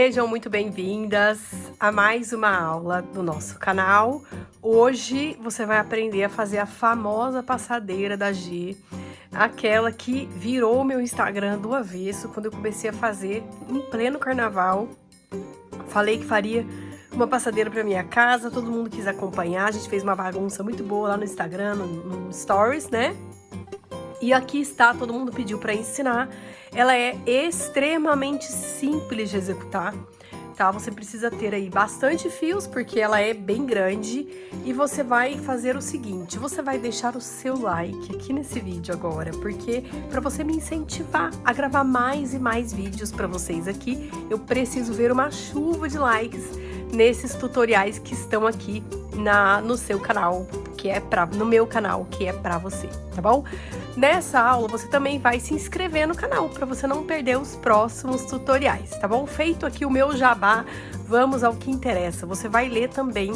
Sejam muito bem-vindas a mais uma aula do nosso canal. Hoje você vai aprender a fazer a famosa passadeira da G, aquela que virou meu Instagram do avesso quando eu comecei a fazer em pleno carnaval. Falei que faria uma passadeira para minha casa, todo mundo quis acompanhar, a gente fez uma bagunça muito boa lá no Instagram, no Stories, né? E aqui está, todo mundo pediu para ensinar. Ela é extremamente simples de executar, tá? Você precisa ter aí bastante fios, porque ela é bem grande. E você vai fazer o seguinte, você vai deixar o seu like aqui nesse vídeo agora, porque para você me incentivar a gravar mais e mais vídeos para vocês aqui, eu preciso ver uma chuva de likes nesses tutoriais que estão aqui no seu canal, no meu canal, que é para você, tá bom? Nessa aula você também vai se inscrever no canal para você não perder os próximos tutoriais, tá bom? Feito aqui o meu jabá, vamos ao que interessa. Você vai ler também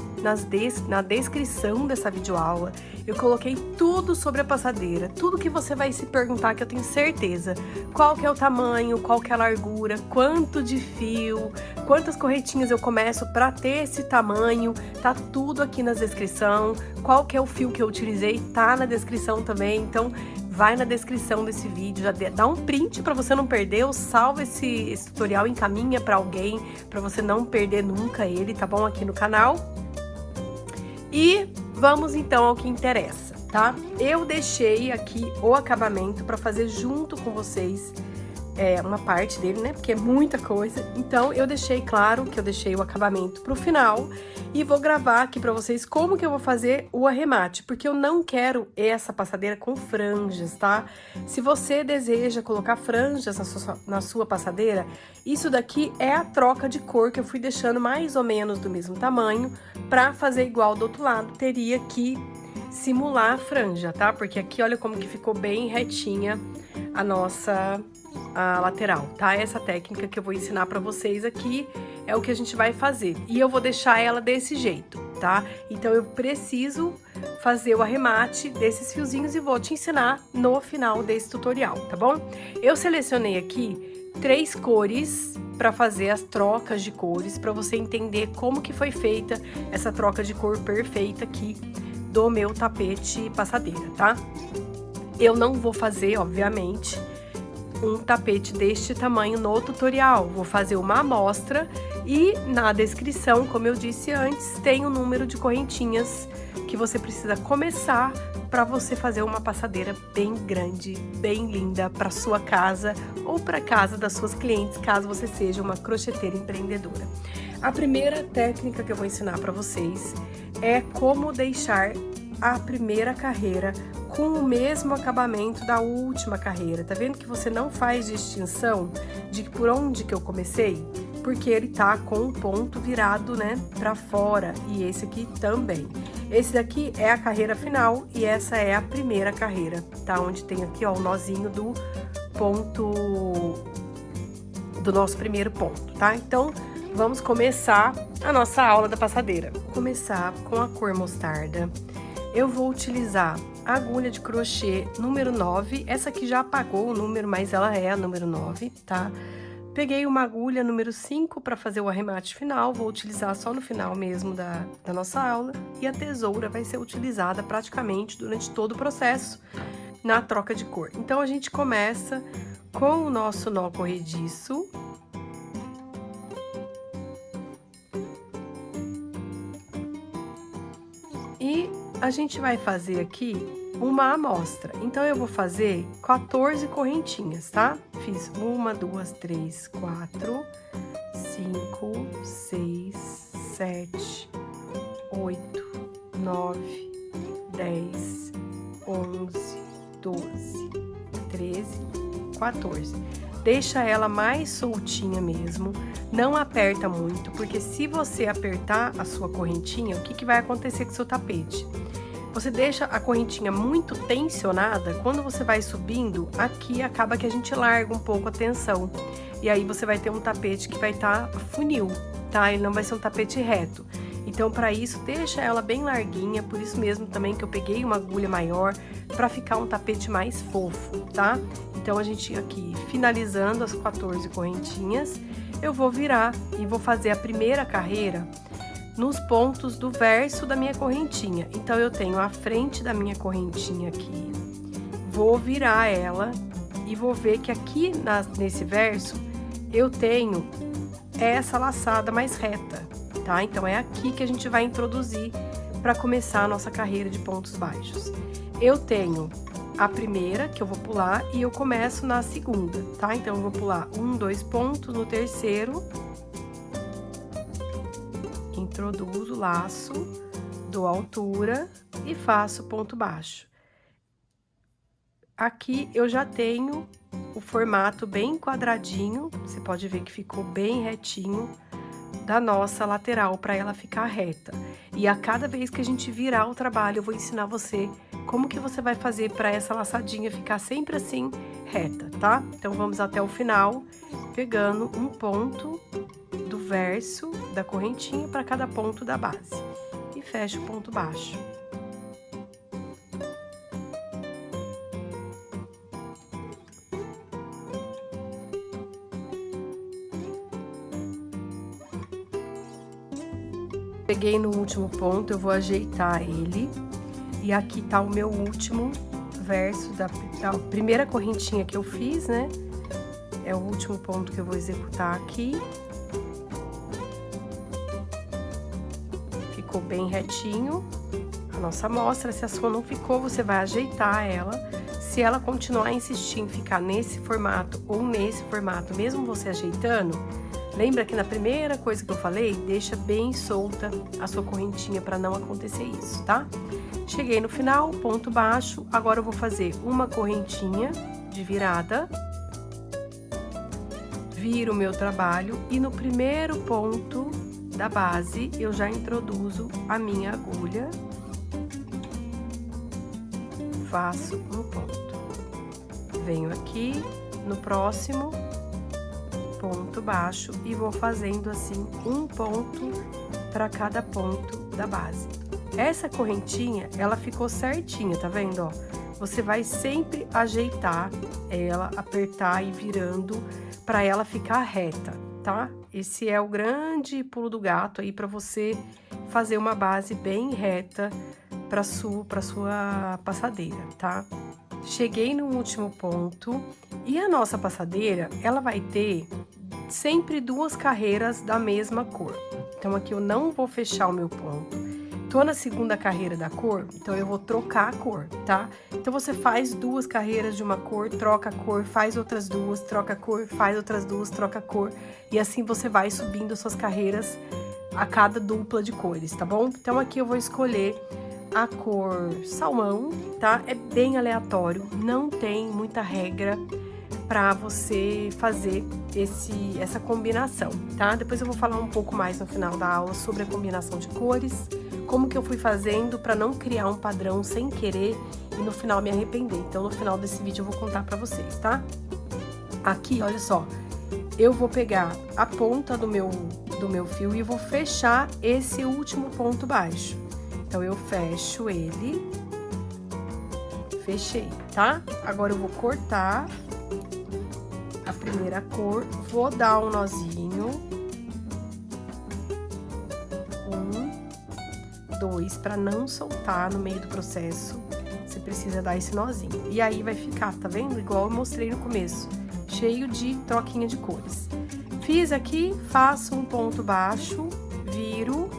na descrição dessa videoaula. Eu coloquei tudo sobre a passadeira, tudo que você vai se perguntar, que eu tenho certeza. Qual que é o tamanho, qual que é a largura, quanto de fio, quantas correntinhas eu começo para ter esse tamanho, tá tudo aqui na descrição. Qual que é o fio que eu utilizei, tá na descrição também. Então vai na descrição desse vídeo, já dá um print para você não perder, ou salva esse tutorial, encaminha para alguém, para você não perder nunca ele, tá bom? Aqui no canal. E vamos então ao que interessa, tá? Eu deixei aqui o acabamento para fazer junto com vocês, uma parte dele, né? Porque é muita coisa. Então eu deixei claro que eu deixei o acabamento pro final e vou gravar aqui para vocês como que eu vou fazer o arremate, porque eu não quero essa passadeira com franjas, tá? Se você deseja colocar franjas na sua passadeira, isso daqui é a troca de cor que eu fui deixando mais ou menos do mesmo tamanho. Para fazer igual do outro lado, teria que simular a franja, tá? Porque aqui olha como que ficou bem retinha a lateral, tá? Essa técnica que eu vou ensinar para vocês aqui é o que a gente vai fazer. E eu vou deixar ela desse jeito, tá? Então eu preciso fazer o arremate desses fiozinhos e vou te ensinar no final desse tutorial, tá bom? Eu selecionei aqui 3 cores para fazer as trocas de cores, para você entender como que foi feita essa troca de cor perfeita aqui do meu tapete passadeira, tá? Eu não vou fazer, obviamente, um tapete deste tamanho no tutorial, vou fazer uma amostra e na descrição, como eu disse antes, tem o número de correntinhas que você precisa começar para você fazer uma passadeira bem grande, bem linda para sua casa ou para casa das suas clientes, caso você seja uma crocheteira empreendedora. A primeira técnica que eu vou ensinar para vocês é como deixar a primeira carreira com o mesmo acabamento da última carreira. Tá vendo que você não faz distinção de por onde que eu comecei? Porque ele tá com o ponto virado, né, pra fora, e esse aqui também. Esse daqui é a carreira final e essa é a primeira carreira, tá? Onde tem aqui, ó, o nozinho do ponto, do nosso primeiro ponto, tá? Então, vamos começar a nossa aula da passadeira. Vou começar com a cor mostarda. Eu vou utilizar a agulha de crochê número 9, essa aqui já apagou o número, mas ela é a número 9, tá? Peguei uma agulha número 5 para fazer o arremate final, vou utilizar só no final mesmo da nossa aula, e a tesoura vai ser utilizada praticamente durante todo o processo na troca de cor. Então, a gente começa com o nosso nó corrediço. E a gente vai fazer aqui uma amostra. Então, eu vou fazer 14 correntinhas, tá? Fiz 1, 2, 3, 4, 5, 6, 7, 8, 9, 10, 11, 12, 13, 14. Deixa ela mais soltinha mesmo, não aperta muito, porque se você apertar a sua correntinha, o que vai acontecer com o seu tapete? Você deixa a correntinha muito tensionada, quando você vai subindo, aqui acaba que a gente larga um pouco a tensão. E aí você vai ter um tapete que vai estar funil, tá? Ele não vai ser um tapete reto. Então, para isso, deixa ela bem larguinha, por isso mesmo também que eu peguei uma agulha maior, para ficar um tapete mais fofo, tá? Então, a gente aqui finalizando as 14 correntinhas, eu vou virar e vou fazer a primeira carreira nos pontos do verso da minha correntinha. Então, eu tenho a frente da minha correntinha aqui, vou virar ela e vou ver que aqui nesse verso eu tenho essa laçada mais reta, tá? Então, é aqui que a gente vai introduzir para começar a nossa carreira de pontos baixos. Eu tenho a primeira que eu vou pular e eu começo na segunda, tá? Então, eu vou pular 1, 2 pontos no terceiro, introduzo o laço, dou altura e faço ponto baixo. Aqui eu já tenho o formato bem quadradinho, você pode ver que ficou bem retinho da nossa lateral para ela ficar reta. E a cada vez que a gente virar o trabalho, eu vou ensinar você como que você vai fazer para essa laçadinha ficar sempre assim reta, tá? Então, vamos até o final, pegando um ponto do verso da correntinha para cada ponto da base. E fecho o ponto baixo. Peguei no último ponto, eu vou ajeitar ele. E aqui tá o meu último verso da primeira correntinha que eu fiz, né? É o último ponto que eu vou executar aqui. Ficou bem retinho a nossa amostra. Se a sua não ficou, você vai ajeitar ela. Se ela continuar a insistir em ficar nesse formato ou nesse formato, mesmo você ajeitando, lembra que na primeira coisa que eu falei, deixa bem solta a sua correntinha para não acontecer isso, tá? Cheguei no final, ponto baixo, agora eu vou fazer uma correntinha de virada, viro o meu trabalho e no primeiro ponto da base eu já introduzo a minha agulha, faço um ponto, venho aqui no próximo ponto baixo e vou fazendo assim um ponto para cada ponto da base. Essa correntinha, ela ficou certinha, tá vendo, ó? Você vai sempre ajeitar ela, apertar e virando para ela ficar reta, tá? Esse é o grande pulo do gato aí para você fazer uma base bem reta para sua passadeira, tá? Cheguei no último ponto e a nossa passadeira, ela vai ter sempre duas carreiras da mesma cor. Então, aqui eu não vou fechar o meu ponto. Tô na segunda carreira da cor, então eu vou trocar a cor, tá? Então, você faz duas carreiras de uma cor, troca a cor, faz outras duas, troca a cor, faz outras duas, troca a cor. E assim você vai subindo suas carreiras a cada dupla de cores, tá bom? Então, aqui eu vou escolher a cor salmão, tá? É bem aleatório, não tem muita regra para você fazer essa combinação, tá? Depois eu vou falar um pouco mais no final da aula sobre a combinação de cores, como que eu fui fazendo para não criar um padrão sem querer e no final me arrepender. Então, no final desse vídeo eu vou contar para vocês, tá? Aqui, olha só, eu vou pegar a ponta do meu fio e vou fechar esse último ponto baixo. Então, eu fecho ele, fechei, tá? Agora eu vou cortar a primeira cor, vou dar um nozinho, 1, 2, para não soltar no meio do processo, você precisa dar esse nozinho. E aí vai ficar, tá vendo? Igual eu mostrei no começo, cheio de troquinha de cores. Fiz aqui, faço um ponto baixo, viro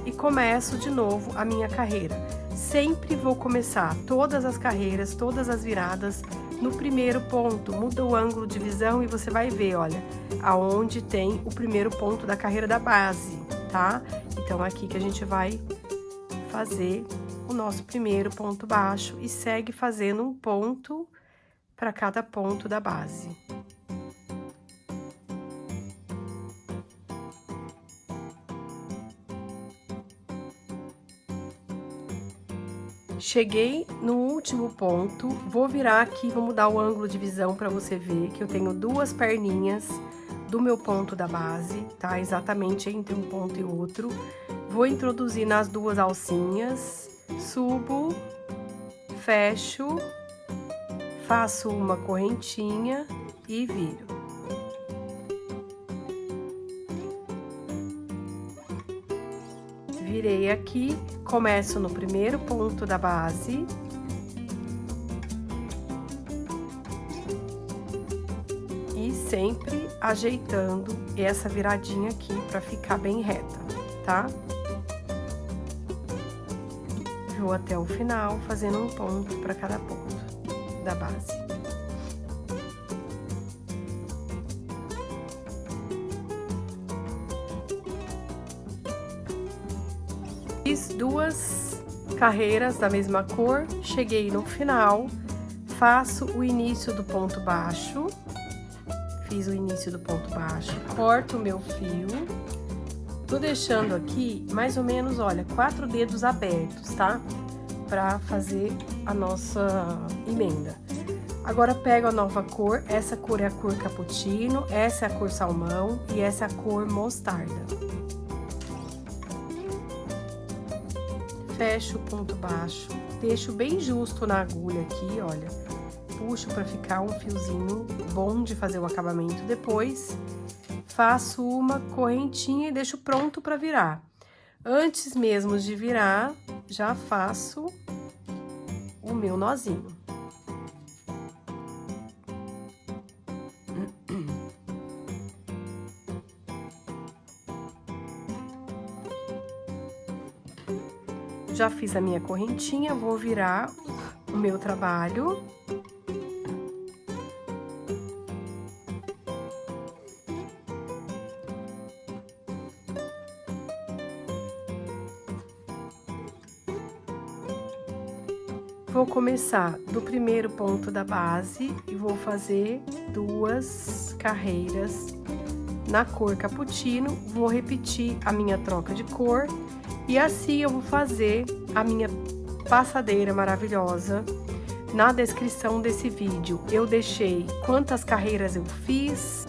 e começo de novo a minha carreira. Sempre vou começar todas as carreiras, todas as viradas no primeiro ponto. Muda o ângulo de visão e você vai ver, olha, aonde tem o primeiro ponto da carreira da base, tá? Então, aqui que a gente vai fazer o nosso primeiro ponto baixo e segue fazendo um ponto para cada ponto da base. Cheguei no último ponto, vou virar aqui, vou mudar o ângulo de visão para você ver que eu tenho duas perninhas do meu ponto da base, tá? Exatamente entre um ponto e outro. Vou introduzir nas duas alcinhas, subo, fecho, faço uma correntinha e viro. Virei aqui, começo no primeiro ponto da base. E sempre ajeitando essa viradinha aqui pra ficar bem reta, tá? Vou até o final, fazendo um ponto pra cada ponto da base. Fiz 2 carreiras da mesma cor, cheguei no final, faço o início do ponto baixo, fiz o início do ponto baixo, corto o meu fio, tô deixando aqui mais ou menos, olha, 4 dedos abertos, tá? Pra fazer a nossa emenda. Agora pego a nova cor, essa cor é a cor cappuccino, essa é a cor salmão e essa é a cor mostarda. Fecho o ponto baixo, deixo bem justo na agulha aqui, olha. Puxo para ficar um fiozinho bom de fazer o acabamento depois. Faço uma correntinha e deixo pronto para virar. Antes mesmo de virar, já faço o meu nozinho. Já fiz a minha correntinha, vou virar o meu trabalho. Vou começar do primeiro ponto da base e vou fazer 2 carreiras na cor cappuccino. Vou repetir a minha troca de cor. E assim eu vou fazer a minha passadeira maravilhosa. Na descrição desse vídeo eu deixei quantas carreiras eu fiz.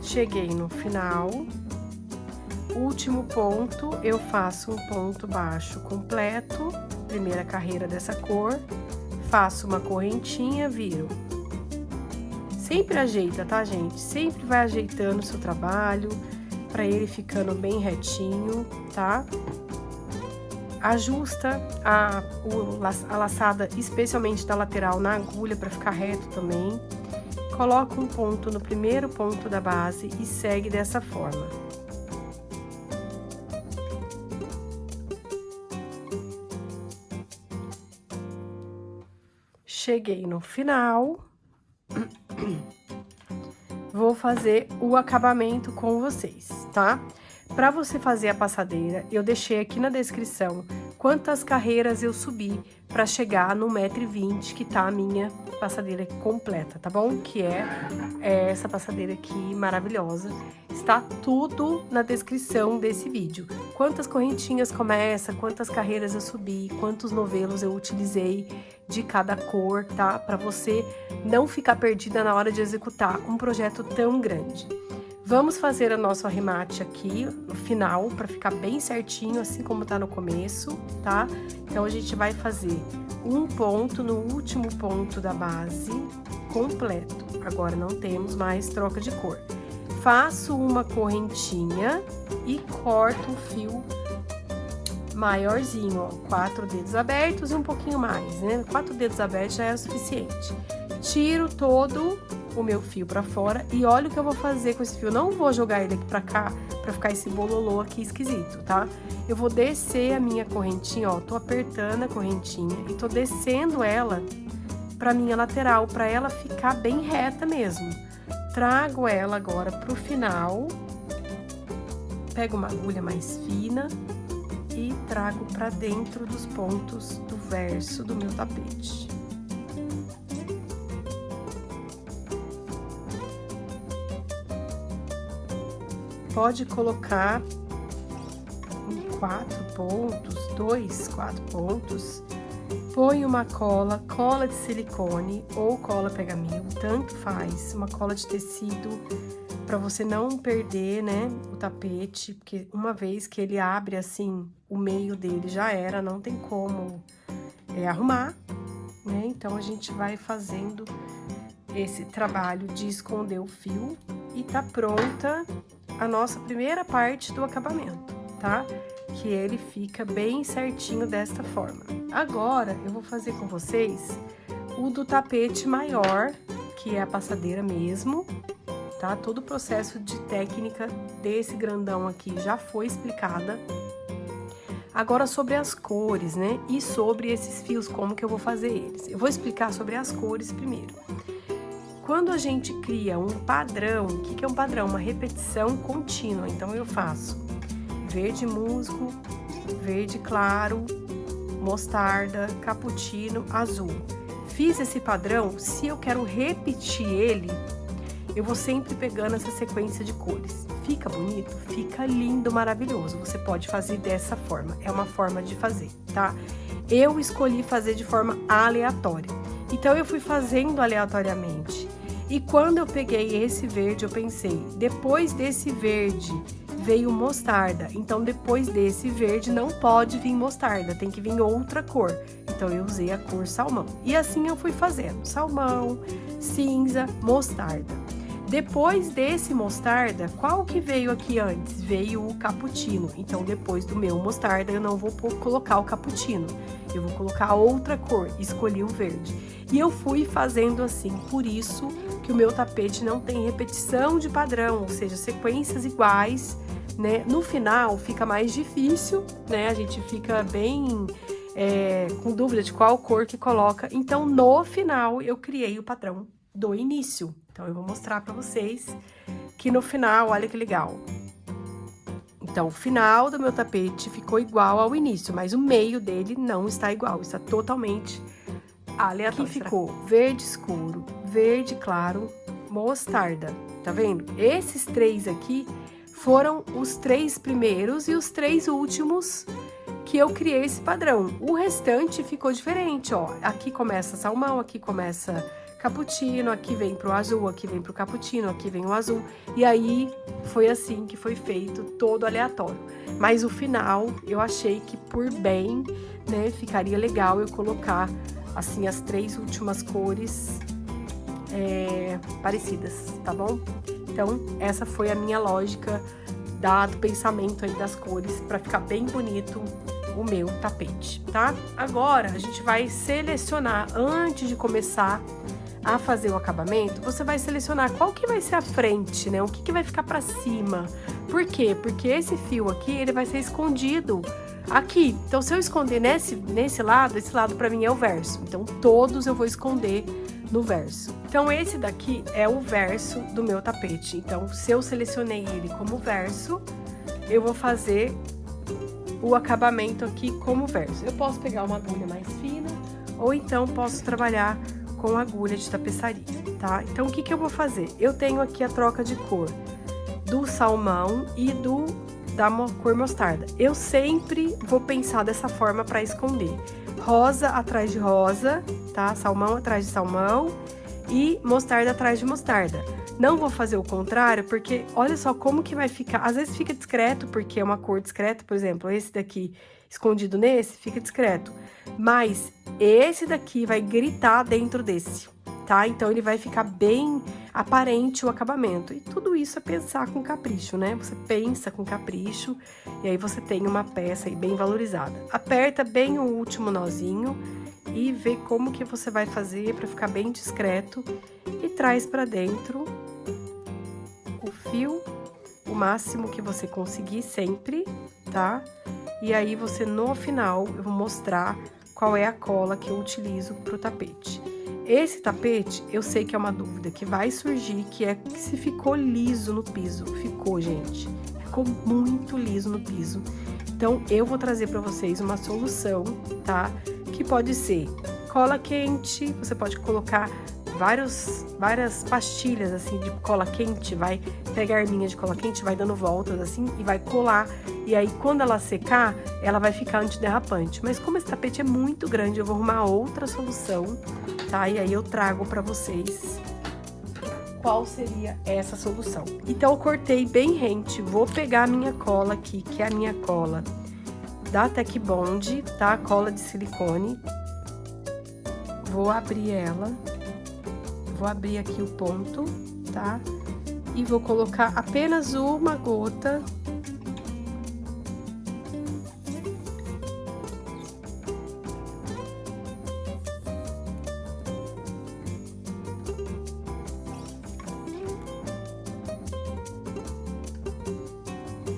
Cheguei no final. Último ponto, eu faço um ponto baixo completo, primeira carreira dessa cor, faço uma correntinha, viro. Sempre ajeita, tá, gente? Sempre vai ajeitando o seu trabalho, pra ele ficando bem retinho, tá? Ajusta a laçada, especialmente da lateral, na agulha, pra ficar reto também. Coloca um ponto no primeiro ponto da base e segue dessa forma. Cheguei no final, vou fazer o acabamento com vocês, tá? Para você fazer a passadeira, eu deixei aqui na descrição quantas carreiras eu subi para chegar no 1,20 m, que tá a minha passadeira completa, tá bom? Que é essa passadeira aqui maravilhosa. Está tudo na descrição desse vídeo. Quantas correntinhas começa, quantas carreiras eu subi, quantos novelos eu utilizei de cada cor, tá? Para você não ficar perdida na hora de executar um projeto tão grande. Vamos fazer o nosso arremate aqui no final, para ficar bem certinho, assim como tá no começo, tá? Então, a gente vai fazer um ponto no último ponto da base completo. Agora, não temos mais troca de cor. Faço uma correntinha e corto o fio maiorzinho, ó, 4 dedos abertos e um pouquinho mais, né? 4 dedos abertos já é o suficiente. Tiro todo o meu fio pra fora e olha o que eu vou fazer com esse fio. Não vou jogar ele aqui pra cá, pra ficar esse bololô aqui esquisito, tá? Eu vou descer a minha correntinha, ó, tô apertando a correntinha e tô descendo ela pra minha lateral, pra ela ficar bem reta mesmo. Trago ela agora pro final, pego uma agulha mais fina e trago pra dentro dos pontos do verso do meu tapete. Pode colocar em 4 pontos, 2, 4 pontos. Põe uma cola de silicone ou cola pegamento, tanto faz. Uma cola de tecido para você não perder, né, o tapete, porque uma vez que ele abre assim, o meio dele já era, não tem como arrumar, né? Então a gente vai fazendo esse trabalho de esconder o fio e tá pronta a nossa primeira parte do acabamento, tá? Que ele fica bem certinho desta forma. Agora eu vou fazer com vocês o do tapete maior, que é a passadeira mesmo, tá? Todo o processo de técnica desse grandão aqui já foi explicada. Agora sobre as cores, né? E sobre esses fios, como que eu vou fazer eles. Eu vou explicar sobre as cores primeiro. Quando a gente cria um padrão, o que é um padrão? Uma repetição contínua. Então eu faço verde musgo, verde claro, mostarda, cappuccino, azul. Fiz esse padrão, se eu quero repetir ele, eu vou sempre pegando essa sequência de cores. Fica bonito? Fica lindo, maravilhoso. Você pode fazer dessa forma, é uma forma de fazer, tá? Eu escolhi fazer de forma aleatória. Então eu fui fazendo aleatoriamente. E quando eu peguei esse verde, eu pensei, depois desse verde veio mostarda. Então depois desse verde não pode vir mostarda, tem que vir outra cor. Então eu usei a cor salmão. E assim eu fui fazendo, salmão, cinza, mostarda. Depois desse mostarda, qual que veio aqui antes? Veio o cappuccino. Então, depois do meu mostarda, eu não vou colocar o cappuccino. Eu vou colocar outra cor. Escolhi o verde. E eu fui fazendo assim. Por isso que o meu tapete não tem repetição de padrão, ou seja, sequências iguais, né? No final, fica mais difícil, né? A gente fica bem com dúvida de qual cor que coloca. Então, no final, eu criei o padrão do início. Então, eu vou mostrar pra vocês que no final, olha que legal. Então, o final do meu tapete ficou igual ao início, mas o meio dele não está igual, está totalmente aleatório. Aqui ficou verde escuro, verde claro, mostarda, tá vendo? Esses três aqui foram os 3 primeiros e os 3 últimos que eu criei esse padrão. O restante ficou diferente, ó. Aqui começa salmão, aqui começa cappuccino, aqui vem pro azul, aqui vem pro cappuccino, aqui vem o azul. E aí, foi assim que foi feito, todo aleatório. Mas o final, eu achei que por bem, né, ficaria legal eu colocar, assim, as 3 últimas cores parecidas, tá bom? Então, essa foi a minha lógica do pensamento aí das cores, pra ficar bem bonito o meu tapete, tá? Agora, a gente vai selecionar, antes de começar a fazer o acabamento, você vai selecionar qual que vai ser a frente, né? O que vai ficar pra cima. Por quê? Porque esse fio aqui, ele vai ser escondido aqui. Então, se eu esconder nesse lado, esse lado pra mim é o verso. Então, todos eu vou esconder no verso. Então, esse daqui é o verso do meu tapete. Então, se eu selecionei ele como verso, eu vou fazer o acabamento aqui como verso. Eu posso pegar uma agulha mais fina, ou então posso trabalhar com agulha de tapeçaria, tá? Então, o que eu vou fazer? Eu tenho aqui a troca de cor do salmão e da cor mostarda. Eu sempre vou pensar dessa forma para esconder. Rosa atrás de rosa, tá? Salmão atrás de salmão e mostarda atrás de mostarda. Não vou fazer o contrário, porque olha só como que vai ficar. Às vezes fica discreto, porque é uma cor discreta, por exemplo, esse daqui escondido nesse, fica discreto. Mas esse daqui vai gritar dentro desse, tá? Então, ele vai ficar bem aparente o acabamento. E tudo isso é pensar com capricho, né? Você pensa com capricho e aí você tem uma peça aí bem valorizada. Aperta bem o último nozinho e vê como que você vai fazer para ficar bem discreto e traz para dentro o fio, o máximo que você conseguir sempre, tá? E aí você, no final, eu vou mostrar qual é a cola que eu utilizo pro tapete. Esse tapete, eu sei que é uma dúvida que vai surgir, que é se ficou liso no piso. Ficou, gente. Ficou muito liso no piso. Então, eu vou trazer para vocês uma solução, tá? Que pode ser cola quente, você pode colocar várias pastilhas, assim, de cola quente, vai pegar a arminha de cola quente, vai dando voltas, assim, e vai colar. E aí, quando ela secar, ela vai ficar antiderrapante. Mas como esse tapete é muito grande, eu vou arrumar outra solução, tá? E aí, eu trago pra vocês qual seria essa solução. Então eu cortei bem rente, vou pegar a minha cola aqui, que é a minha cola da Tec Bond, tá? Cola de silicone. Vou abrir ela, vou abrir aqui o ponto, tá? E vou colocar apenas uma gota.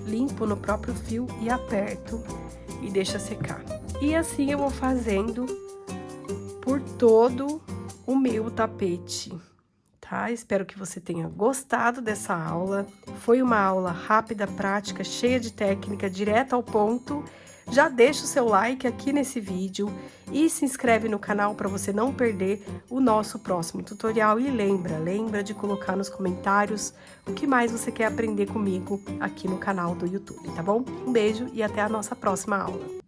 Limpo no próprio fio e aperto e deixa secar. E assim eu vou fazendo por todo o meu tapete, tá? Espero que você tenha gostado dessa aula. Foi uma aula rápida, prática, cheia de técnica, direto ao ponto. Já deixa o seu like aqui nesse vídeo e se inscreve no canal para você não perder o nosso próximo tutorial. E lembra de colocar nos comentários o que mais você quer aprender comigo aqui no canal do YouTube, tá bom? Um beijo e até a nossa próxima aula.